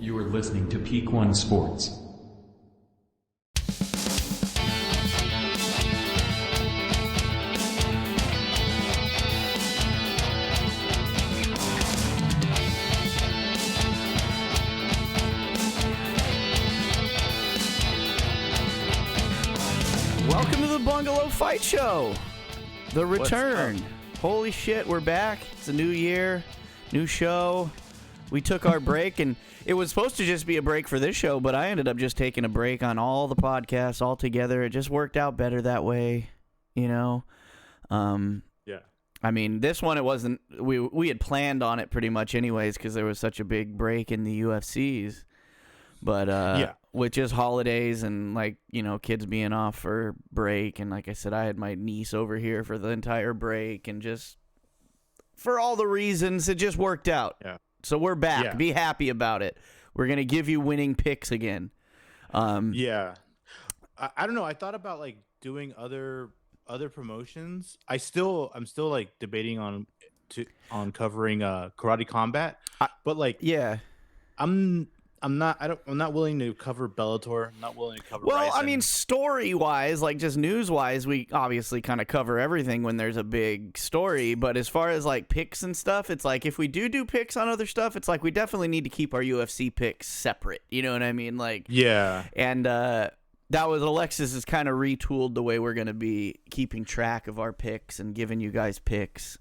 You are listening to Peak One Sports. Welcome to the Bungalow Fight Show. The return. Holy shit, we're back. It's a new year, new show. We took our break, and it was supposed to just be a break for this show, but I ended up just taking a break on all the podcasts altogether. It just worked out better that way, you know? Yeah. I mean, this one, it wasn't, we had planned on it pretty much anyways because there was such a big break in the UFCs. But with just holidays and, like, you know, kids being off for break, and like I said, I had my niece over here for the entire break, and just for all the reasons, it just worked out. Yeah. So we're back. Yeah. Be happy about it. We're going to give you winning picks again. Yeah. I don't know. I thought about like doing other promotions. I'm still like debating on covering Karate Combat. But like yeah. I'm not willing to cover Bellator. I'm not willing to cover Well, Ryzen. I mean, story-wise, like just news-wise, we obviously kind of cover everything when there's a big story. But as far as like picks and stuff, it's like if we do picks on other stuff, it's like we definitely need to keep our UFC picks separate. You know what I mean? Like, yeah. And that was Alexis has kind of retooled the way we're going to be keeping track of our picks and giving you guys picks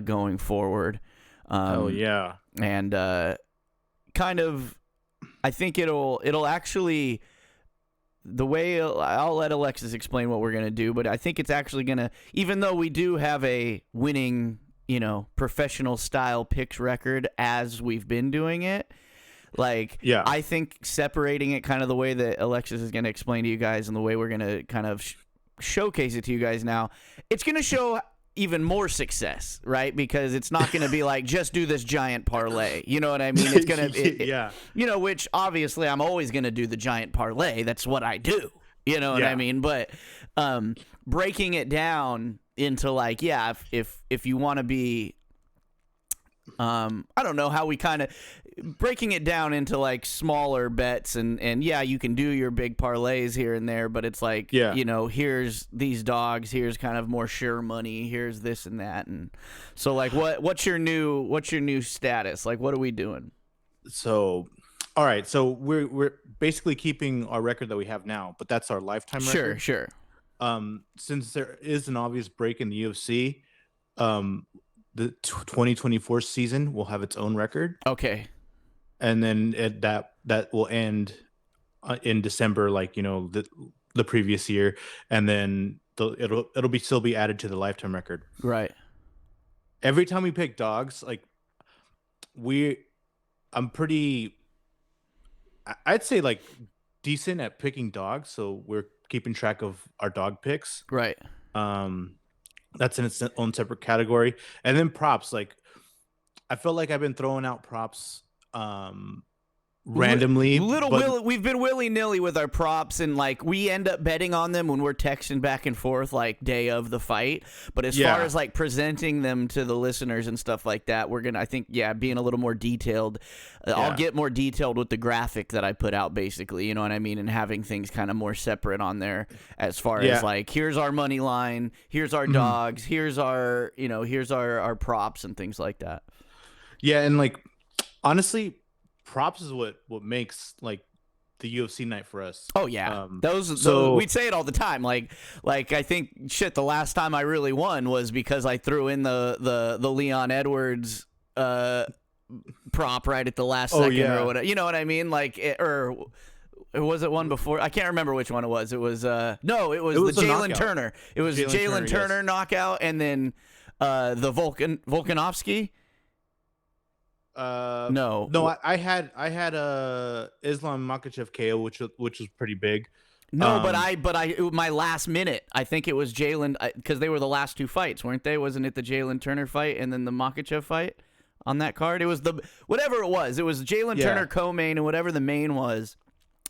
going forward. Oh yeah. And kind of. I think it'll actually, the way I'll let Alexis explain what we're going to do, but I think it's actually going to, even though we do have a winning, you know, professional style picks record as we've been doing it, like, yeah. I think separating it kind of the way that Alexis is going to explain to you guys and the way we're going to kind of showcase it to you guys now, it's going to show even more success, right? Because it's not going to be like, just do this giant parlay. You know what I mean? It's going to, yeah. You know, which obviously I'm always going to do the giant parlay. That's what I do. You know what I mean? But breaking it down into like, yeah, if you want to be, I don't know how we kind of breaking it down into like smaller bets and yeah, you can do your big parlays here and there, but it's like, you know, here's these dogs, here's kind of more sure money, here's this and that. And so like, what's your new status? Like, what are we doing? So, all right. So we're basically keeping our record that we have now, but that's our lifetime record. Sure. Since there is an obvious break in the UFC, the 2024 season will have its own record. Okay. And then that will end in December, like, you know, the previous year, and then it'll still be added to the lifetime record. Right. Every time we pick dogs, like I'm pretty, I'd say like decent at picking dogs, so we're keeping track of our dog picks. Right. That's in its own separate category. And then props, like I feel like I've been throwing out props randomly. We've been willy-nilly with our props, and like we end up betting on them when we're texting back and forth like day of the fight. But as far as like presenting them to the listeners and stuff like that, we're gonna, I think, being a little more detailed. I'll get more detailed with the graphic that I put out, basically, you know what I mean, and having things kind of more separate on there as far as like, here's our money line, here's our dogs, here's our, you know, here's our props and things like that. Yeah, and like honestly, props is what makes like the UFC night for us. Oh yeah, so we'd say it all the time. Like I think the last time I really won was because I threw in the Leon Edwards prop right at the last second or whatever. You know what I mean? Like or was it one before? I can't remember which one it was. It was the Jalen Turner. It was Jalen Turner knockout, and then the Volkanovski. No, I had Islam Makhachev KO, which was pretty big. No, but my last minute, I think it was Jalen, because they were the last two fights, weren't they? Wasn't it the Jalen Turner fight and then the Makhachev fight on that card? It was whatever it was. It was Jalen Turner co-main, and whatever the main was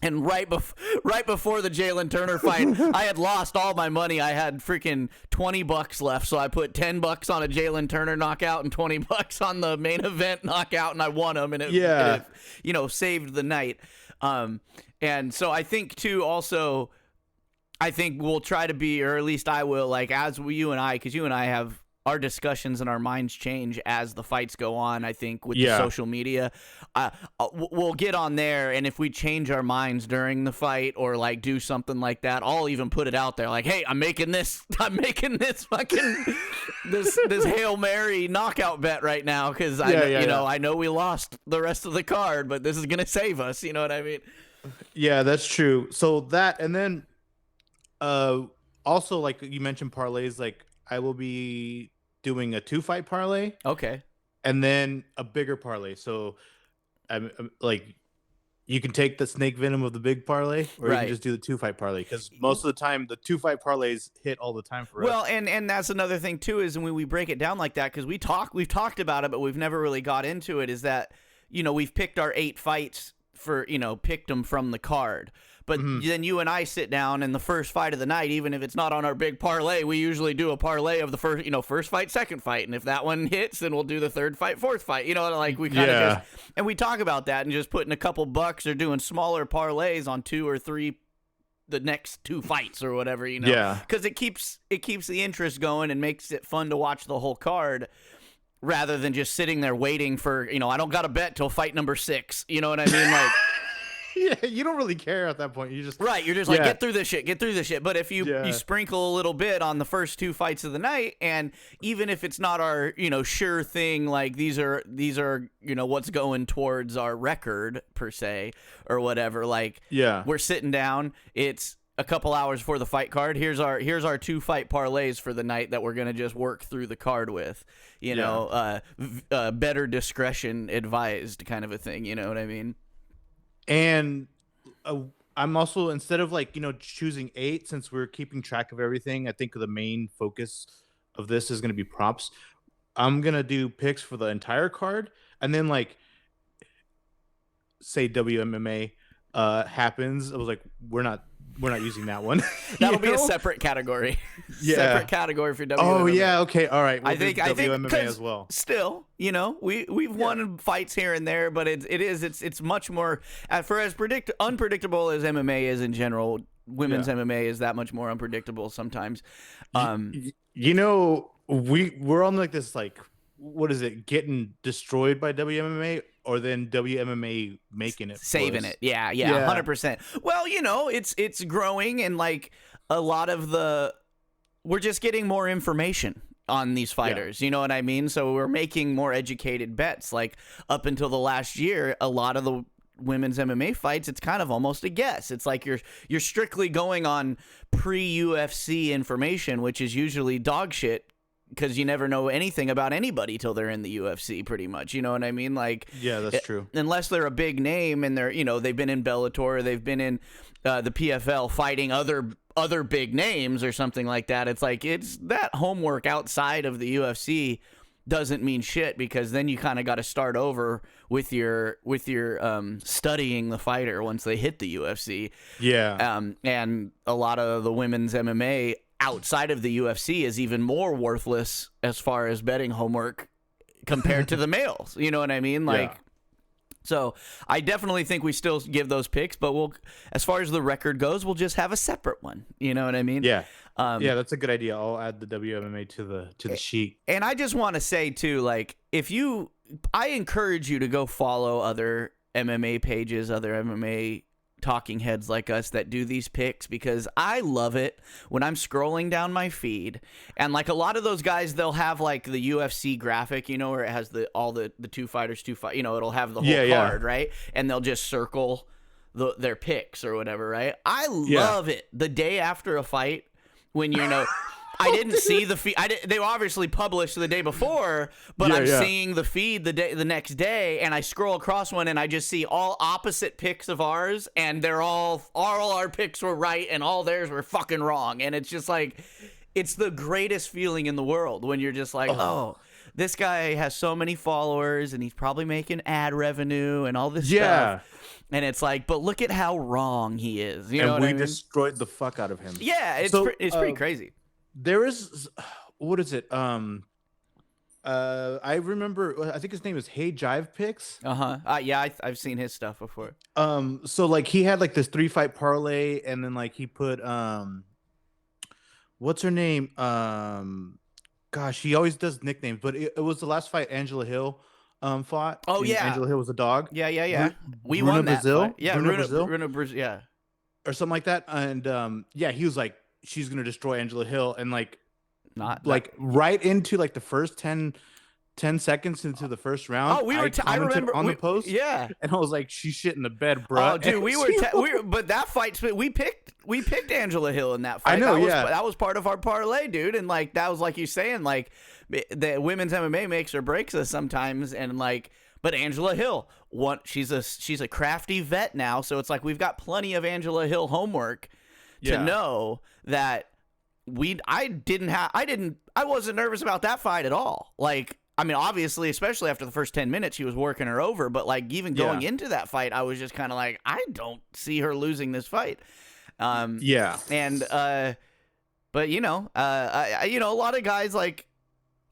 And right before the Jalen Turner fight, I had lost all my money. I had freaking $20 left, so I put $10 on a Jalen Turner knockout and $20 on the main event knockout, and I won them, and it saved the night. And so I think too, also, I think we'll try to be, or at least I will, like you and I, because you and I have our discussions and our minds change as the fights go on. I think with the social media, we'll get on there, and if we change our minds during the fight or like do something like that, I'll even put it out there like, hey, I'm making this fucking this Hail Mary knockout bet right now because I know we lost the rest of the card, but this is gonna save us. You know what I mean? Yeah, that's true. So that, and then also, like you mentioned parlays, like I will be doing a 2-fight parlay. Okay. And then a bigger parlay. So I'm like, you can take the snake venom of the big parlay, or you can just do the 2-fight parlay, because most of the time the 2-fight parlays hit all the time for us. Well, and that's another thing too, is when we break it down like that, because we've talked about it, but we've never really got into it, is that, we've picked our 8 fights for, picked them from the card. But then you and I sit down, and the first fight of the night, even if it's not on our big parlay, we usually do a parlay of the first fight, second fight. And if that one hits, then we'll do the third fight, fourth fight. Like we kind of and we talk about that and just putting a couple bucks or doing smaller parlays on 2 or 3 the next 2 fights or whatever, because it keeps the interest going and makes it fun to watch the whole card, rather than just sitting there waiting for, I don't got to bet till fight number 6. You know what I mean? Like, yeah, you don't really care at that point. You're just like, get through this shit. But if you sprinkle a little bit on the first 2 fights of the night, and even if it's not our, sure thing, like these are, what's going towards our record per se or whatever, like, we're sitting down, it's a couple hours before the fight card. Here's our 2-fight parlays for the night that we're going to just work through the card with, better discretion advised kind of a thing. You know what I mean? And I'm also, instead of like, choosing 8, since we're keeping track of everything, I think the main focus of this is going to be props. I'm going to do picks for the entire card. And then, like, say WMMA happens. I was like, we're not using that one. That'll be a separate category. Separate category for WMMA. Oh yeah, okay, all right. I think WMMA as well. Still, we've won fights here and there, but it's much more for as unpredictable as MMA is in general. Women's MMA is that much more unpredictable sometimes. We're on like this, like, what is it, getting destroyed by WMMA, or then WMMA making it, saving it? Yeah, 100%. Well, it's growing, and like a lot of we're just getting more information on these fighters. You know what I mean? So we're making more educated bets. Like up until the last year, a lot of the women's MMA fights, it's kind of almost a guess. It's like you're strictly going on pre-UFC information, which is usually dog shit, because you never know anything about anybody till they're in the UFC, pretty much. You know what I mean? Like, yeah, that's true. Unless they're a big name and they're, they've been in Bellator, they've been in the PFL fighting other big names or something like that. It's like, it's that homework outside of the UFC doesn't mean shit, because then you kind of got to start over with your studying the fighter once they hit the UFC. Yeah. And a lot of the women's MMA outside of the UFC is even more worthless as far as betting homework compared to the males. You know what I mean? Like, so I definitely think we still give those picks, but as far as the record goes, we'll just have a separate one. You know what I mean? Yeah. That's a good idea. I'll add the WMMA to the sheet. And I just want to say too, like, I encourage you to go follow other MMA pages, other MMA talking heads like us that do these picks, because I love it when I'm scrolling down my feed, and like a lot of those guys, they'll have like the UFC graphic, where it has all the 2 fighters, it'll have the whole card, right? And they'll just circle their picks or whatever, right? I love it the day after a fight when I didn't see the feed. They obviously published the day before, but I'm seeing the feed the next day, and I scroll across one, and I just see all opposite picks of ours, and they're all our picks were right, and all theirs were fucking wrong, and it's just like, it's the greatest feeling in the world when you're just like, oh, this guy has so many followers, and he's probably making ad revenue and all this stuff. And it's like, but look at how wrong he is. You know what I mean? Destroyed the fuck out of him. Yeah, it's pretty crazy. There is, what is it? I remember. I think his name is Hey Jive Picks. Yeah, I've seen his stuff before. So like he had like this 3-fight parlay, and then like he put what's her name? Gosh, he always does nicknames, but it was the last fight Angela Hill fought. Oh yeah, Angela Hill was a dog. Yeah. We Bruna won that Brazil. fight. Yeah, Bruna Brazil. Yeah, or something like that. And yeah, he was like, she's gonna destroy Angela Hill, and like. Not like right into like the first 10 seconds into the first round. Oh, I remember on the post. Yeah, and I was like, she's shit in the bed, bro. Oh, dude, but that fight, we picked Angela Hill in that fight. I know, that was part of our parlay, dude. And like that was like you saying, like the women's MMA makes or breaks us sometimes, and like. But Angela Hill, she's a crafty vet now, so it's like we've got plenty of Angela Hill homework to know that. I wasn't nervous about that fight at all. Like, I mean, obviously, especially after the first 10 minutes, she was working her over. But like, even going into that fight, I was just kind of like, I don't see her losing this fight. And but you know, a lot of guys, like,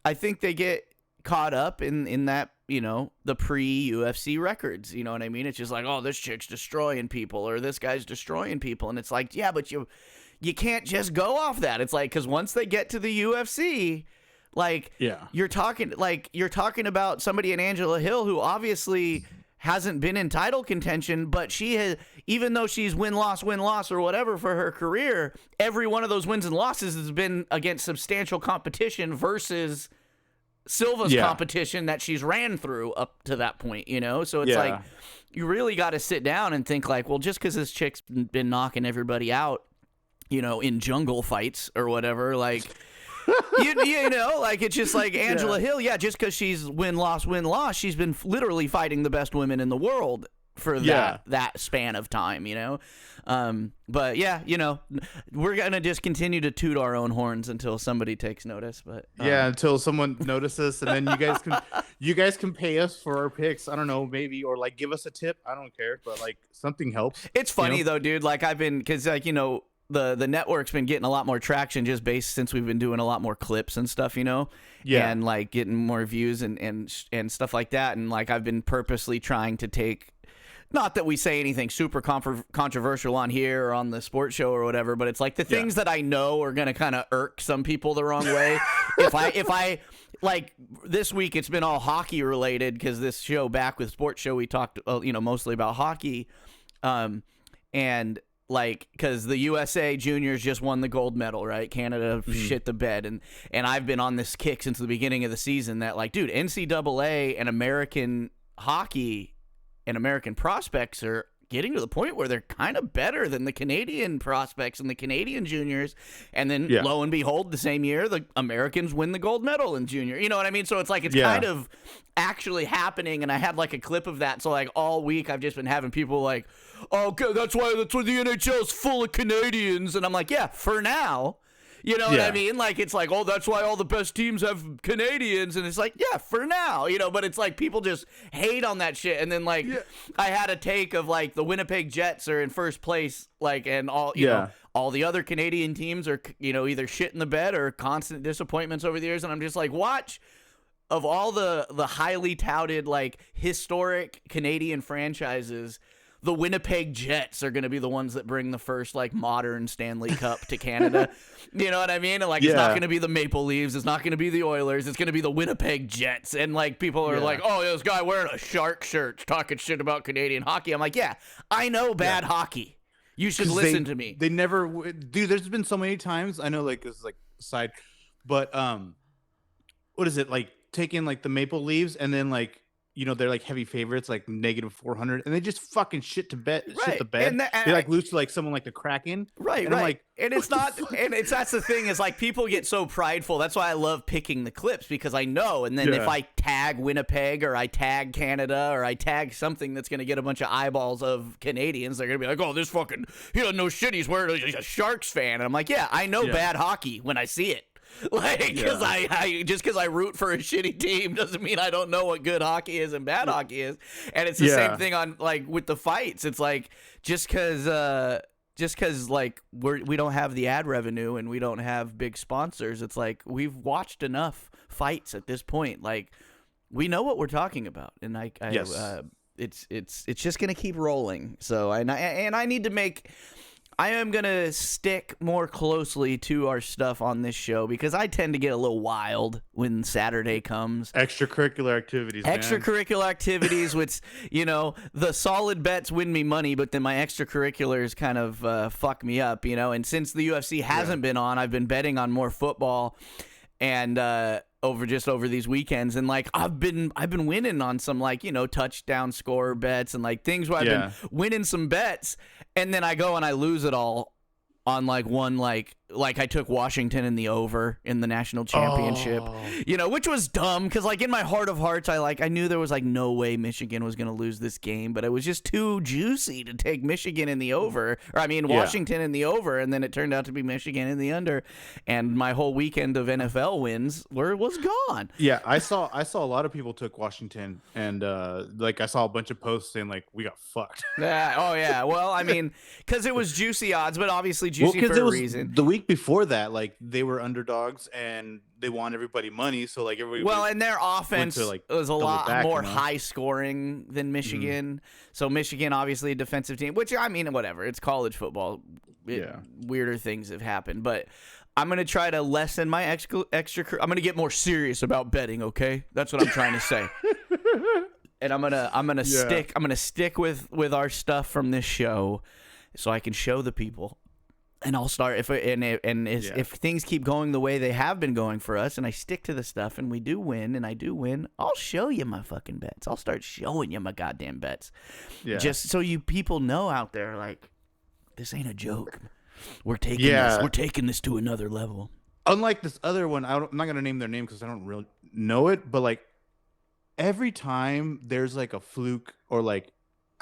I think they get caught up in that, you know, the pre-UFC records. You know what I mean? It's just like, oh, this chick's destroying people, or this guy's destroying people, and it's like, yeah, but you can't just go off that. It's like, because once they get to the UFC, like, you're talking about somebody in Angela Hill who obviously hasn't been in title contention, but she has, even though she's win-loss or whatever for her career, every one of those wins and losses has been against substantial competition versus Silva's competition that she's ran through up to that point, you know? So it's like, you really got to sit down and think like, well, just because this chick's been knocking everybody out, you know, in jungle fights or whatever, like, you know, like, it's just like Angela Hill, just because she's win-loss, she's been literally fighting the best women in the world for that span of time, you know? But yeah, you know, we're going to just continue to toot our own horns until somebody takes notice, but until someone notices, and then you guys can pay us for our picks. I don't know, maybe, or like give us a tip. I don't care, but like something helps. It's funny though, dude. Like because like, you know, the network's been getting a lot more traction just based since we've been doing a lot more clips and stuff, you know, and like getting more views and stuff like that. And like, I've been purposely trying to take, not that we say anything super controversial on here or on the sports show or whatever, but it's like the things that I know are going to kind of irk some people the wrong way. if I like this week, it's been all hockey related because this show, Back with Sports Show, we talked, you know, mostly about hockey. And like, because the USA juniors just won the gold medal, right? Canada shit the bed. And I've been on this kick since the beginning of the season that, like, dude, NCAA and American hockey and American prospects are getting to the point where they're kind of better than the Canadian prospects and the Canadian juniors. And then lo and behold, the same year, the Americans win the gold medal in junior. You know what I mean? So it's like, it's kind of actually happening. And I had like a clip of that. So like all week I've just been having people like, oh, okay, that's why the NHL is full of Canadians. And I'm like, yeah, for now. You know what I mean? Like, it's like, oh, that's why all the best teams have Canadians. And it's like, yeah, for now, you know, but it's like people just hate on that shit. And then, like, I had a take of, like, the Winnipeg Jets are in first place, like, and all, you know, all the other Canadian teams are, you know, either shit in the bed or constant disappointments over the years. And I'm just like, watch, of all the highly touted, like, historic Canadian franchises, the Winnipeg Jets are going to be the ones that bring the first, like, modern Stanley Cup to Canada. You know what I mean? And, like, it's not going to be the Maple Leafs. It's not going to be the Oilers. It's going to be the Winnipeg Jets. And, like, people are like, oh, this guy wearing a shark shirt talking shit about Canadian hockey. I'm like, yeah, I know bad hockey. You should listen to me. They never... Dude, there's been so many times. I know, like, this is, like, side. But, what is it? Like, taking, like, the Maple Leafs and then, like, you know, they're like heavy favorites, like negative 400, and they just fucking shit the bed. And they like lose to like someone like the Kraken. Right. And I'm like, and it's not, and it's, that's the thing is like people get so prideful. That's why I love picking the clips because I know. And then if I tag Winnipeg or I tag Canada or I tag something that's going to get a bunch of eyeballs of Canadians, they're going to be like, oh, he doesn't know shit. He's wearing a Sharks fan. And I'm like, yeah, I know bad hockey when I see it. Like, because just because I root for a shitty team doesn't mean I don't know what good hockey is and bad hockey is. And it's the same thing on like with the fights. It's like just because like we don't have the ad revenue and we don't have big sponsors, it's like we've watched enough fights at this point. Like we know what we're talking about, and it's just gonna keep rolling. So I need to make. I am going to stick more closely to our stuff on this show because I tend to get a little wild when Saturday comes. Extracurricular activities, Extracurricular activities, which, the solid bets win me money, but then my extracurriculars kind of fuck me up, And since the UFC hasn't been on, I've been betting on more football and over these weekends, and like I've been winning on some like touchdown score bets and like things where I've been winning some bets, and then I go and I lose it all on like one like I took Washington in the over in the national championship, which was dumb because like in my heart of hearts I knew there was like no way Michigan was going to lose this game, but it was just too juicy to take Michigan in the over, Washington in the over, and then it turned out to be Michigan in the under, and my whole weekend of NFL wins was gone. Yeah, I saw a lot of people took Washington, and like I saw a bunch of posts saying like we got fucked. Yeah. Well, I mean, because it was juicy odds, but obviously juicy for a reason. The week before that, like they were underdogs and they won everybody money, so like everybody. And their offense was a lot more high scoring than Michigan. So Michigan, obviously a defensive team, which I mean, whatever. It's college football. Weirder things have happened, but I'm gonna try to lessen my extra. I'm gonna get more serious about betting. Okay, that's what I'm trying to say. And I'm gonna stick with our stuff from this show, so I can show the people. And I'll start if things keep going the way they have been going for us, and I stick to the stuff, and we do win, and I do win, I'll show you my fucking bets. I'll start showing you my goddamn bets, just so you people know out there, like this ain't a joke. We're taking this to another level. Unlike this other one, I'm not gonna name their name because I don't really know it, but like every time there's like a fluke or like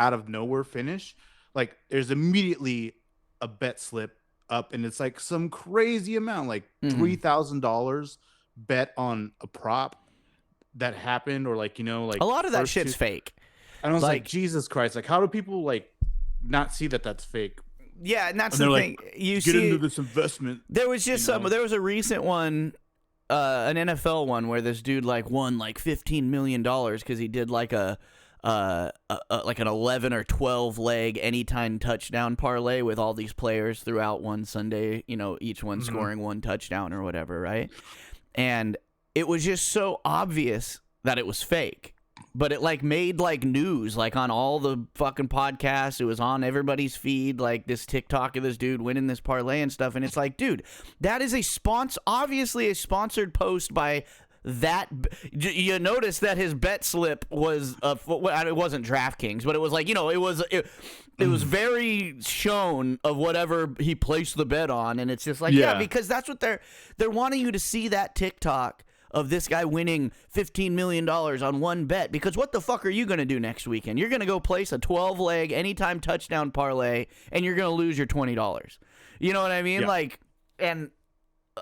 out of nowhere finish, like there's immediately a bet slip up, and it's like some crazy amount, like $3,000 bet on a prop that happened, or like like a lot of that shit's fake. And I was like, Jesus Christ, like how do people like not see that that's fake? Yeah, and that's the thing. Like, you get into this investment. There was just there was a recent one, an NFL one, where this dude like won like $15 million because he did like like an 11 or 12 leg anytime touchdown parlay with all these players throughout one Sunday, each one scoring one touchdown or whatever, right? And it was just so obvious that it was fake, but it like made like news, like on all the fucking podcasts. It was on everybody's feed, like this TikTok of this dude winning this parlay and stuff. And it's like, dude, that is obviously a sponsored post by that. You notice that his bet slip was it wasn't DraftKings, but it was like it was very shown of whatever he placed the bet on, and it's just like because that's what they're wanting you to see, that TikTok of this guy winning $15 million on one bet. Because what the fuck are you going to do next weekend? You're going to go place a 12-leg anytime touchdown parlay, and you're going to lose your $20. You know what I mean? Like, and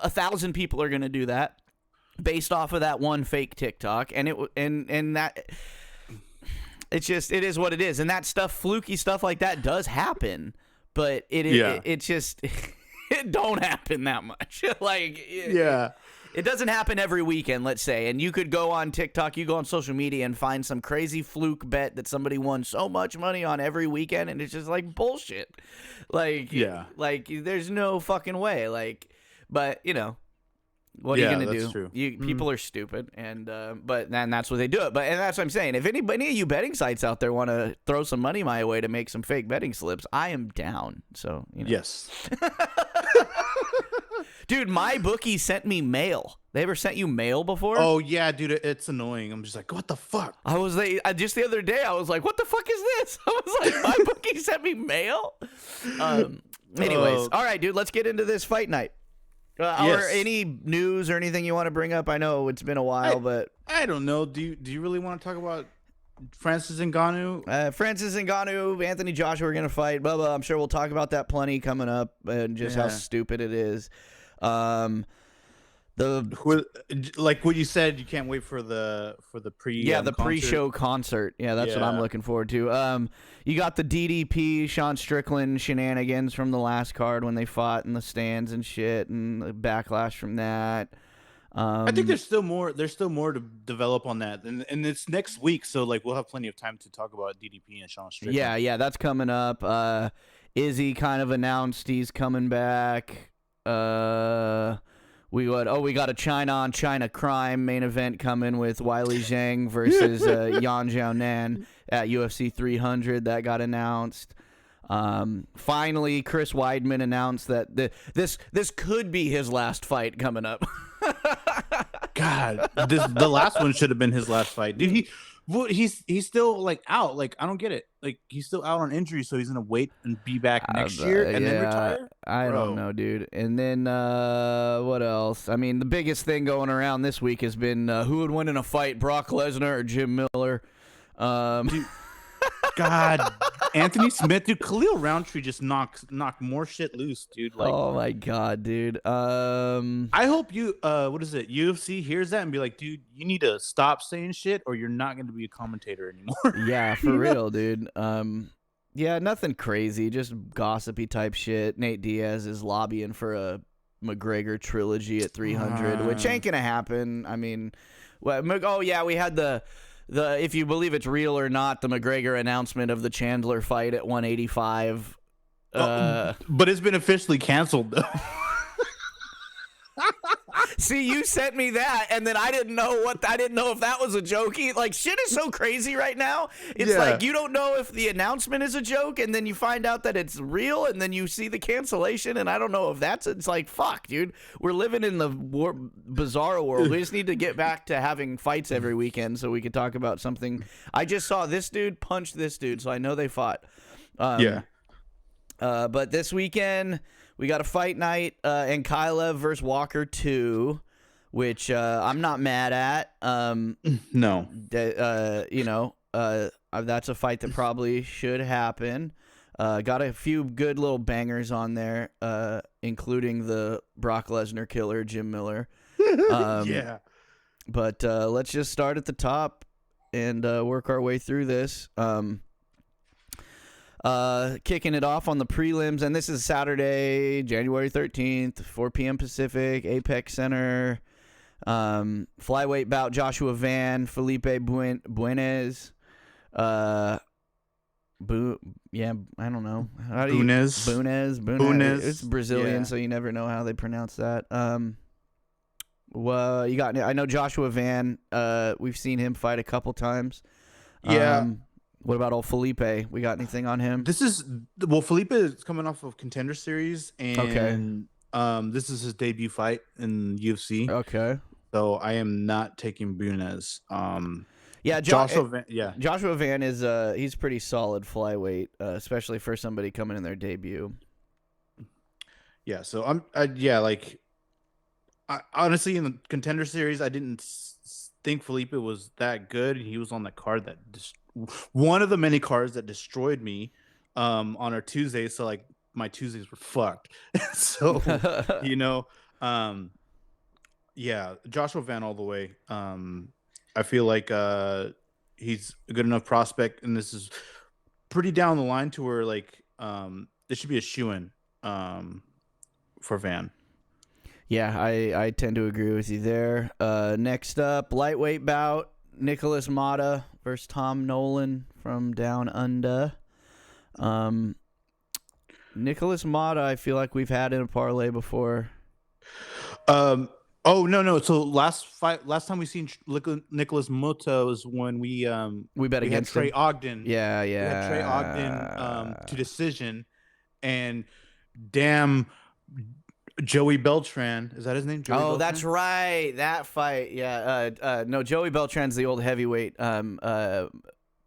1,000 people are going to do that based off of that one fake TikTok, and that it is what it is, and that stuff, fluky stuff like that, does happen, but it just it don't happen that much. It doesn't happen every weekend, let's say, and you could go on TikTok, you go on social media and find some crazy fluke bet that somebody won so much money on every weekend, and it's just like bullshit. Like there's no fucking way. Like, but what are you gonna do? True. People are stupid, and but then that's what they do it. But and that's what I'm saying. If any of you betting sites out there want to throw some money my way to make some fake betting slips, I am down. So yes, dude, my bookie sent me mail. They ever sent you mail before? Oh yeah, dude, it's annoying. I'm just like, what the fuck? I was like, just the other day, I was like, what the fuck is this? I was like, my bookie sent me mail. Anyways, all right, dude, let's get into this fight night. Or any news or anything you want to bring up? I know it's been a while, but I don't know. Do you really want to talk about Francis Ngannou? Francis Ngannou, Anthony Joshua are going to fight. Blah, blah. I'm sure we'll talk about that plenty coming up, and just how stupid it is. Like what you said, you can't wait for the pre the pre-show concert. Yeah, that's what I'm looking forward to. You got the DDP Sean Strickland shenanigans from the last card when they fought in the stands and shit, and the backlash from that. I think there's still more. There's still more to develop on that, and it's next week, so like we'll have plenty of time to talk about DDP and Sean Strickland. Yeah, that's coming up. Izzy kind of announced he's coming back. We got a China on China crime main event coming with Weili Zhang versus Yan Xiaonan at UFC 300. That got announced. Finally, Chris Weidman announced that this could be his last fight coming up. God, the last one should have been his last fight, dude. He's still like out. Like I don't get it. Like he's still out on injury, so he's gonna wait and be back next year and then retire. I don't know, dude. And then what else? I mean, the biggest thing going around this week has been who would win in a fight, Brock Lesnar or Jim Miller. Dude, God, Anthony Smith, dude. Khalil Roundtree just knocked more shit loose, dude. Like, oh my God, dude. I hope UFC hears that and be like, dude, you need to stop saying shit, or you're not going to be a commentator anymore. Yeah, for real, dude. Yeah, nothing crazy, just gossipy type shit. Nate Diaz is lobbying for a McGregor trilogy at 300, which ain't gonna happen. I mean, we had the if you believe it's real or not, the McGregor announcement of the Chandler fight at 185. But it's been officially canceled, though. See, you sent me that, and then I didn't know if that was a joke. Like, shit is so crazy right now. It's like you don't know if the announcement is a joke, and then you find out that it's real, and then you see the cancellation, and I don't know if it's like, fuck, dude. We're living in the bizarre world. We just need to get back to having fights every weekend so we could talk about something. I just saw this dude punch this dude, so I know they fought. But this weekend, we got a fight night, Ankalaev versus Walker 2, which I'm not mad at. No. That's a fight that probably should happen. Got a few good little bangers on there, including the Brock Lesnar killer, Jim Miller. Yeah. But let's just start at the top and work our way through this. Kicking it off on the prelims, and this is Saturday, January 13th, 4 p.m. Pacific, Apex Center. Flyweight bout, Joshua Van, Felipe Buenes. I don't know. Buenes. It's Brazilian, so you never know how they pronounce that. Well, I know Joshua Van. We've seen him fight a couple times. Yeah. What about old Felipe? We got anything on him? Felipe is coming off of Contender Series, and this is his debut fight in UFC. Okay. So I am not taking Buenes. Joshua Van is he's pretty solid flyweight, especially for somebody coming in their debut. Yeah, so honestly, in the Contender Series, I didn't think Felipe was that good. He was on the card that one of the many cards that destroyed me on our Tuesday. So like my Tuesdays were fucked. So Joshua Van all the way. I feel like he's a good enough prospect, and this is pretty down the line to where like this should be a shoo-in for Van. Yeah, I tend to agree with you there. Next up, lightweight bout, Nicholas Mata versus Tom Nolan from Down Under. Nicholas Mata, I feel like we've had in a parlay before. Oh no. So last time we seen Nicholas Mata was when we bet against Trey Ogden. Yeah. We had Trey Ogden to decision, and damn. Joey Beltran, is that his name? Beltran? That's right, that fight. Yeah, no, Joey Beltran's the old heavyweight.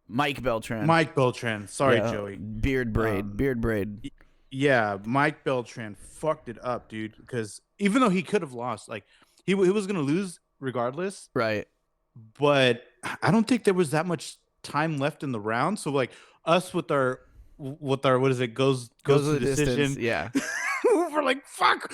Mike Beltran. Sorry, Joey. Beard braid. Yeah, Mike Beltran fucked it up, dude. Because even though he could have lost, like he was gonna lose regardless, right? But I don't think there was that much time left in the round. So like us with our what is it goes to the decision? Yeah. We're like, fuck,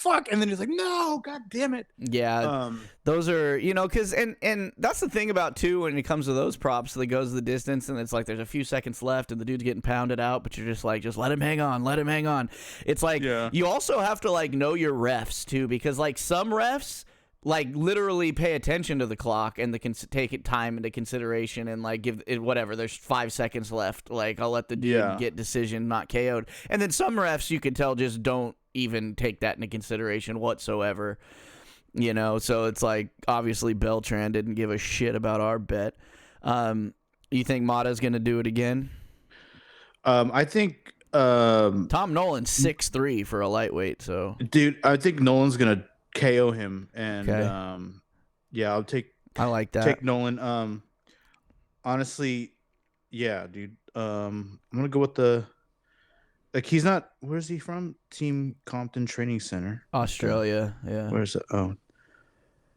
fuck, and then he's like, no, god damn it. Yeah, those are, because and that's the thing about too when it comes to those props that goes the distance and it's like there's a few seconds left and the dude's getting pounded out, but you're just like, just let him hang on. It's like you also have to like know your refs too, because like some refs like literally pay attention to the clock and they can take it time into consideration and like give it whatever. There's 5 seconds left. Like I'll let the dude get decision, not KO'd. And then some refs you can tell just don't even take that into consideration whatsoever. So it's like obviously Beltran didn't give a shit about our bet. You think Mata's gonna do it again? I think Tom Nolan's 6'3" for a lightweight. So dude, I think Nolan's gonna KO him, and I'll I like that. Take Nolan. Honestly, yeah, dude. I'm gonna go with the he's not. Where's he from? Team Compton Training Center, Australia. Yeah. Where's it?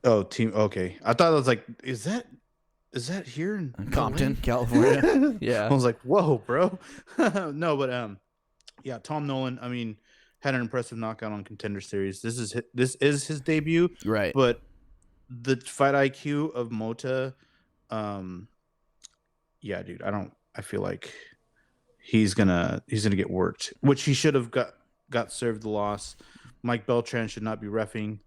Oh, team. Okay, I thought it was like, is that here in Compton, California? Yeah. I was like, whoa, bro. No, but yeah, Tom Nolan. I mean, had an impressive knockout on Contender Series. This is his debut, right? But the fight IQ of Mota, yeah, dude. I feel like he's gonna get worked, which he should have got served the loss. Mike Beltran should not be reffing.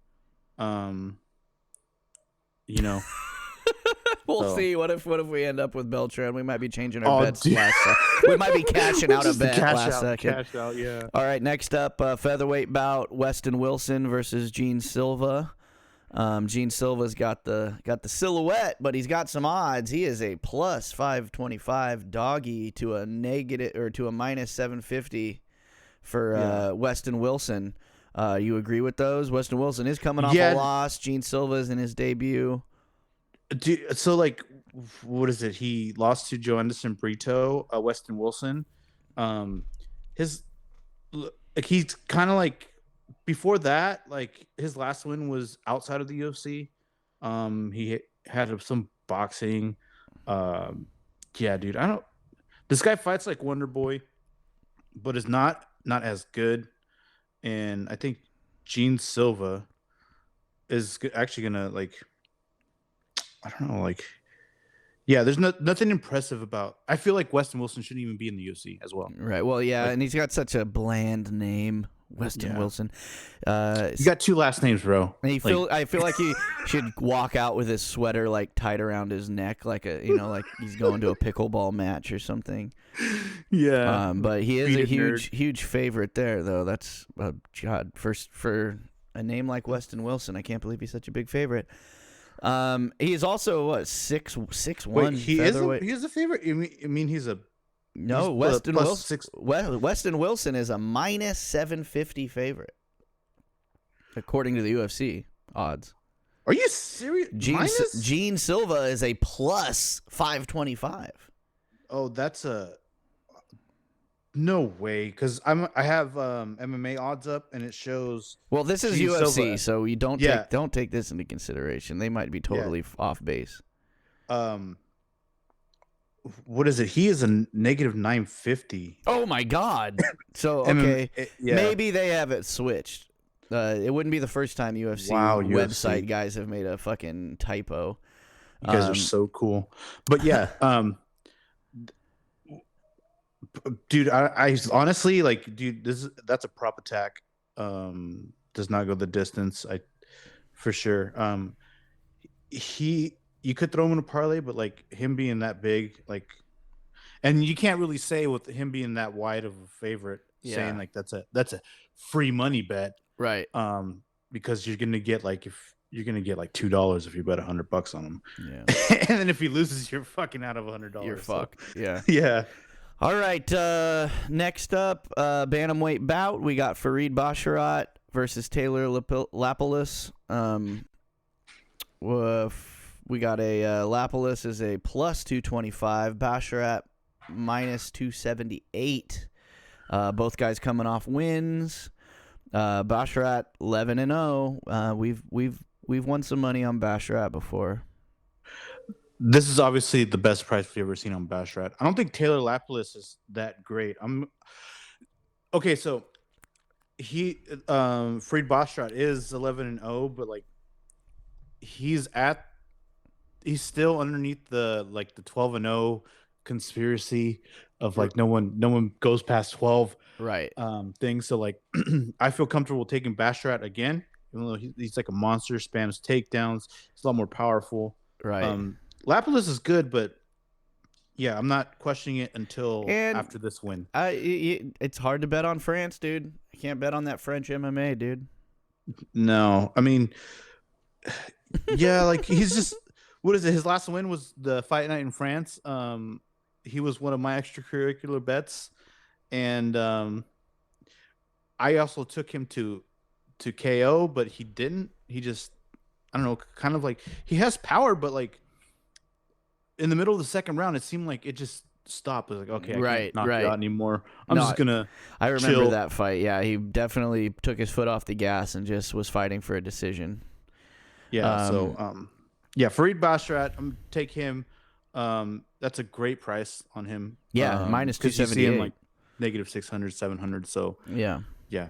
We'll see. What if we end up with Beltran? We might be changing our bets last second. We might be cashing out a bet last second. Cash out, yeah. All right, next up, featherweight bout: Weston Wilson versus Gene Silva. Gene Silva's got the silhouette, but he's got some odds. He is a plus 525 doggy to a negative or to a minus 750 for Weston Wilson. You agree with those? Weston Wilson is coming off a loss. Gene Silva's in his debut. So like, what is it? He lost to Joe Anderson Brito, Weston Wilson. He's kind of like, before that, like his last win was outside of the UFC. He had some boxing. Yeah, dude. This guy fights like Wonder Boy, but is not as good. And I think Gene Silva is actually gonna like. I don't know, like, yeah, there's nothing impressive about. I feel like Weston Wilson shouldn't even be in the UFC as well. Right. Well, yeah, and he's got such a bland name, Weston Wilson. You got 2 last names, bro. And I feel like he should walk out with his sweater like tied around his neck, like like he's going to a pickleball match or something. Yeah. But he is a huge favorite there, though. That's God, for a name like Weston Wilson, I can't believe he's such a big favorite. He's also what 6'1". He is a favorite. I mean he's a Weston Wilson. Weston Wilson is a minus 750 favorite according to the UFC odds. Are you serious? Gene Silva is a plus 525. Oh, that's no way, because I have MMA odds up and it shows. Well, this is Gene UFC, Silva. so you don't take this into consideration. They might be totally off base. What is it? He is a negative 950. Oh my God! So okay, maybe they have it switched. It wouldn't be the first time UFC website guys have made a fucking typo. You guys are so cool, but yeah. Dude, I honestly like, dude, that's a prop attack. Does not go the distance. For sure. You could throw him in a parlay, but like him being that big, like, and you can't really say with him being that wide of a favorite, saying like that's a free money bet, right? Because you're gonna get like $2 if you bet $100 on him. Yeah, and then if he loses, you're fucking out of $100. You're fucked. Yeah, yeah. All right, next up, bantamweight bout. We got Farid Basharat versus Taylor Lapilus. We got a Lapilus is a plus 225, Basharat minus 278. Both guys coming off wins. Basharat 11-0. We've won some money on Basharat before. This is obviously the best price we've ever seen on Basharat. I don't think Taylor Lapilus is that great. Okay, so Freed Bostrat is 11-0, but like he's still underneath the 12-0 conspiracy of like no one goes past 12 Right. things. So like I feel comfortable taking Bastrat again, even though he's like a monster, spams takedowns, he's a lot more powerful. Right. Lapidus is good, but yeah, I'm not questioning it until And after this win. It's hard to bet on France, dude. I can't bet on that French MMA, dude. No, I mean, yeah, like he's just what is it? His last win was the fight night in France. He was one of my extracurricular bets, and I also took him to KO, but he didn't. He just I don't know, kind of like he has power, but like in the middle of the second round, it seemed like it just stopped. It was like, okay, I can't knock you out anymore. I'm just gonna. I remember chill. that fight. Yeah, he definitely took his foot off the gas and just was fighting for a decision. Yeah. Yeah, Fareed Bastrat, I'm take him. That's a great price on him. Yeah, minus 278. Like negative 600, 700. So yeah. Yeah.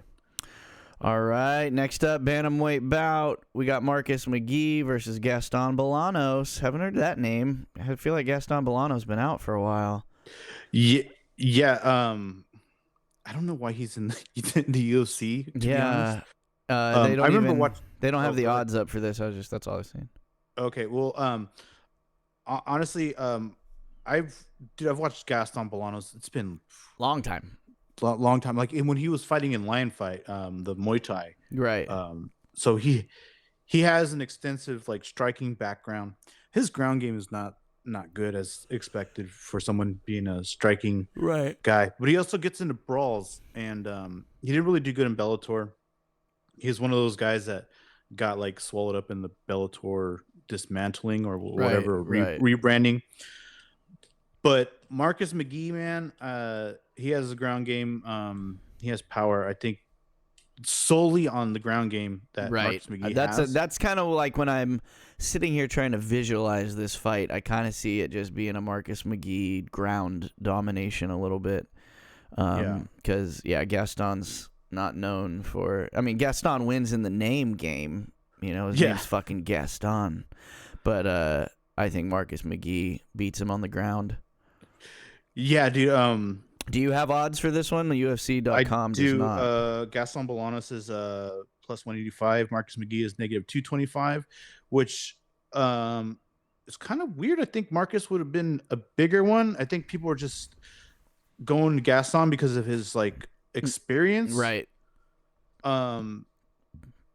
All right, next up, bantamweight bout. We got Marcus McGee versus Gaston Bolanos. Haven't heard that name. I feel like Gaston Bolanos been out for a while. Yeah. I don't know why he's in the UFC. To be honest. They don't I remember they don't have the odds up for this. That's all I've seen. Okay, well, honestly, I've watched Gaston Bolanos. It's been long time. Long time, like when he was fighting in Lion Fight, the Muay Thai, right? So he has an extensive like striking background. His ground game is not good as expected for someone being a striking guy, but he also gets into brawls, and he didn't really do good in Bellator. He's one of those guys that got like swallowed up in the Bellator dismantling or whatever rebranding. But Marcus McGee, man, he has a ground game. He has power. I think solely on the ground game that Marcus McGee has. That's kind of like when I'm sitting here trying to visualize this fight. I kind of see it just being a Marcus McGee ground domination a little bit. Because Gaston's not known for. I mean, Gaston wins in the name game. You know, his name's fucking Gaston. But I think Marcus McGee beats him on the ground. Yeah, dude. Do you have odds for this one? The UFC.com does not. Gaston Bolanos is plus 185. Marcus McGee is negative 225, which is kind of weird. I think Marcus would have been a bigger one. I think people were just going to Gaston because of his like experience, right? But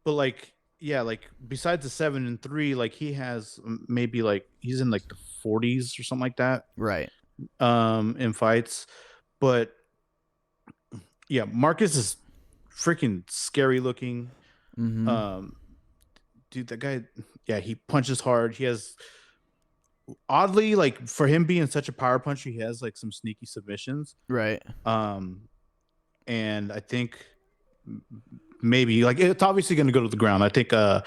like, yeah, like besides the 7-3, like he has maybe like he's in like the 40s or something like that, right? In fights, but yeah, Marcus is freaking scary looking. Mm-hmm. Dude, that guy, yeah, he punches hard. He has oddly, like for him being such a power puncher, he has like some sneaky submissions, right? And I think maybe like it's obviously going to go to the ground. I think Gaston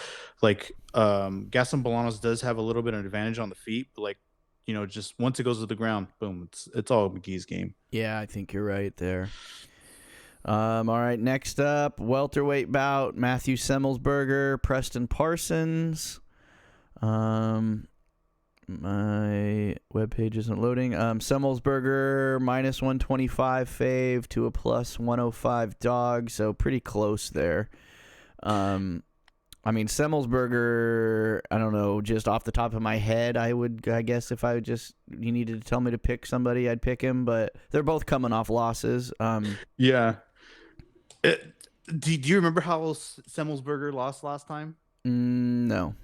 Bolanos does have a little bit of an advantage on the feet, but like, you know, just once it goes to the ground, boom, it's all McGee's game. Yeah, I think you're right there. All right, next up, welterweight bout, Matthew Semmelsberger, Preston Parsons. My webpage isn't loading. Semmelsberger minus 125 fave to a plus 105 dog, so pretty close there. I mean, Semmelsberger, I don't know, just off the top of my head, I guess if you needed to tell me to pick somebody, I'd pick him, but they're both coming off losses. Yeah. Do you remember how Semmelsberger lost last time? No.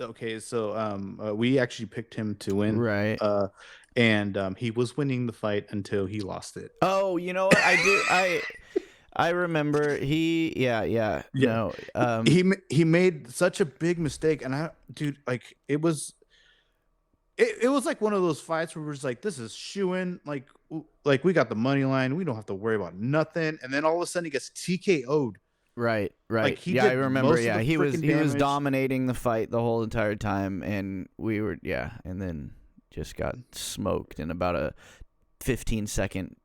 Okay, so we actually picked him to win. Right. And he was winning the fight until he lost it. Oh, you know what? I remember he made such a big mistake, and it was like one of those fights where we're just like, this is shoo-in, like we got the money line, we don't have to worry about nothing, and then all of a sudden he gets TKO'd. Right. Like I remember. Yeah, he was dominating the fight the whole entire time, and and then just got smoked in about a 15-second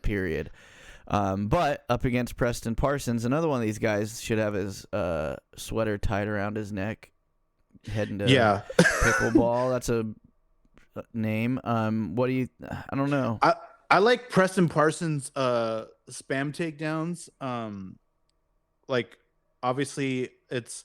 period. But up against Preston Parsons, another one of these guys should have his sweater tied around his neck, heading to pickleball. That's a name. What do you? I don't know. I like Preston Parsons' spam takedowns. Like obviously it's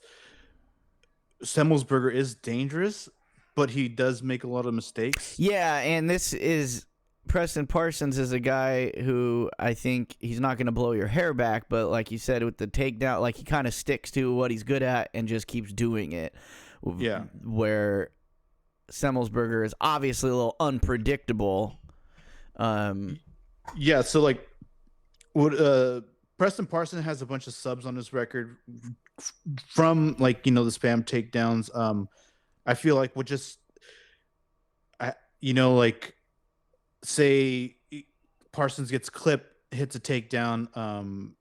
Semmelsberger is dangerous, but he does make a lot of mistakes. Yeah, and this is Preston Parsons is a guy who I think he's not going to blow your hair back, but like you said with the takedown, like he kind of sticks to what he's good at and just keeps doing it. Yeah. Where Semmelsberger is obviously a little unpredictable. Yeah, so like what Preston Parsons has a bunch of subs on his record from like, the spam takedowns. I feel like would just like say Parsons gets clipped, hits a takedown,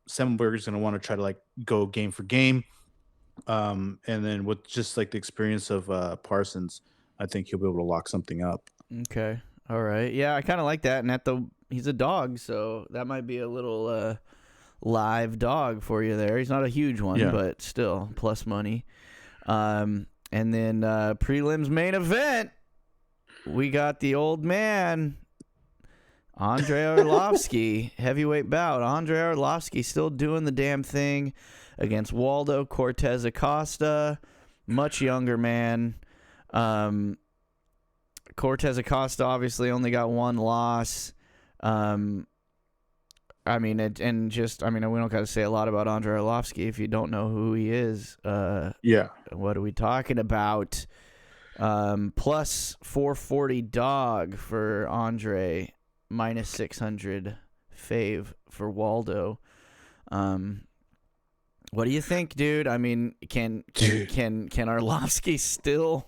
Semmelberger's going to want to try to like go game for game. And then with just like the experience of Parsons, I think he'll be able to lock something up. Okay. All right. Yeah, I kind of like that. And he's a dog, so that might be a little live dog for you there. He's not a huge one, but still plus money. And then prelims main event, we got the old man, Andrei Arlovski, heavyweight bout. Andrei Arlovski still doing the damn thing against Waldo Cortez Acosta, much younger man. Cortez Acosta obviously only got one loss. We don't got to say a lot about Andrei Arlovski if you don't know who he is. What are we talking about? Plus 440 dog for Andre, minus 600 fave for Waldo. What do you think, dude? I mean, can Arlovski still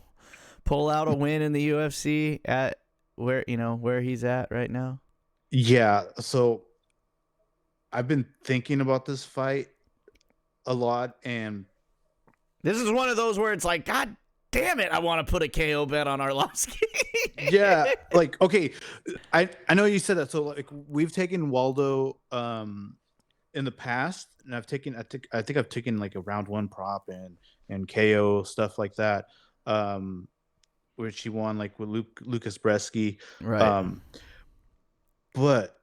pull out a win in the UFC at where he's at right now? Yeah, so I've been thinking about this fight a lot, and this is one of those where it's like, God damn it, I want to put a KO bet on Arlovski. Yeah, like, okay, I know you said that. So like we've taken Waldo in the past, and I think I've taken like a round one prop and KO stuff like that, which he won like with Lucas Bresky, right? But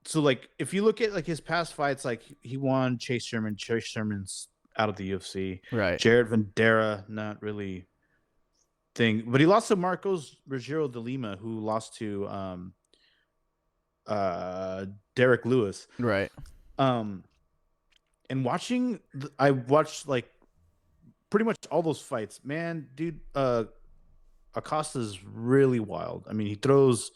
so like if you look at like his past fights, like he won Chase Sherman. Chase Sherman's out of the UFC, right? Jared Vandera, not really thing, but he lost to Marcos Rogero de Lima, who lost to Derek Lewis, right? And I watched like pretty much all those fights, man, dude. Acosta's really wild. I mean, he throws.